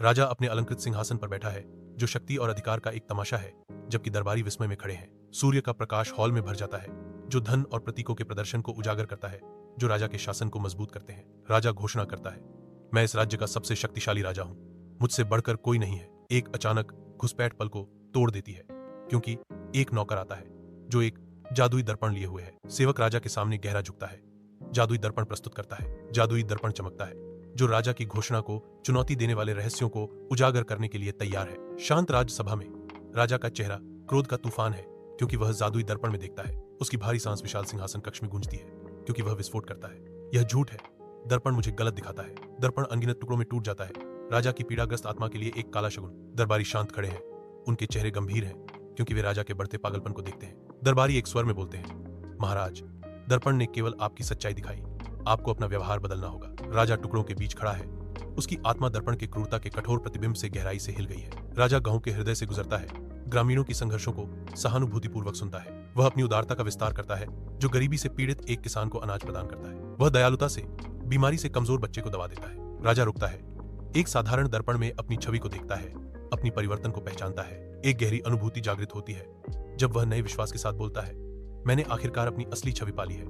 राजा अपने अलंकृत सिंहासन पर बैठा है, जो शक्ति और अधिकार का एक तमाशा है, जबकि दरबारी विस्मय में खड़े हैं। सूर्य का प्रकाश हॉल में भर जाता है, जो धन और प्रतीकों के प्रदर्शन को उजागर करता है, जो राजा के शासन को मजबूत करते हैं। राजा घोषणा करता है, मैं इस राज्य का सबसे शक्तिशाली राजा हूं, मुझसे बढ़कर कोई नहीं है। एक अचानक घुसपैठ पल को तोड़ देती है, क्योंकि एक नौकर आता है, जो एक जादुई दर्पण लिए हुए है। सेवक राजा के सामने गहरा झुकता है, जादुई दर्पण प्रस्तुत करता है। जादुई दर्पण चमकता है, जो राजा की घोषणा को चुनौती देने वाले रहस्यों को उजागर करने के लिए तैयार है। शांत राज्यसभा में राजा का चेहरा क्रोध का तूफान है, क्योंकि वह जादुई दर्पण में देखता है। उसकी भारी सांस विशाल सिंहासन कक्ष में गूंजती है, क्योंकि वह विस्फोट करता है। यह झूठ है, दर्पण मुझे गलत दिखाता है। दर्पण अनगिनत टुकड़ों में टूट जाता है, राजा की पीड़ाग्रस्त आत्मा के लिए एक काला शगुन। दरबारी शांत खड़े हैं, उनके चेहरे गंभीर हैं, क्योंकि वे राजा के बढ़ते पागलपन को देखते हैं। दरबारी एक स्वर में बोलते हैं, महाराज, दर्पण ने केवल आपकी सच्चाई दिखाई, आपको अपना व्यवहार बदलना होगा। राजा टुकड़ों के बीच खड़ा है, उसकी आत्मा दर्पण के क्रूरता के कठोर प्रतिबिंब से गहराई से हिल गई है। राजा गांव के हृदय से गुजरता है, ग्रामीणों की संघर्षों को सहानुभूतिपूर्वक सुनता है। वह अपनी उदारता का विस्तार करता है, जो गरीबी से पीड़ित एक किसान को अनाज प्रदान करता है। वह दयालुता से बीमारी से कमजोर बच्चे को दवा देता है। राजा रुकता है, एक साधारण दर्पण में अपनी छवि को देखता है, अपनी परिवर्तन को पहचानता है। एक गहरी अनुभूति जागृत होती है, जब वह नए विश्वास के साथ बोलता है, मैंने आखिरकार अपनी असली छवि पाली है।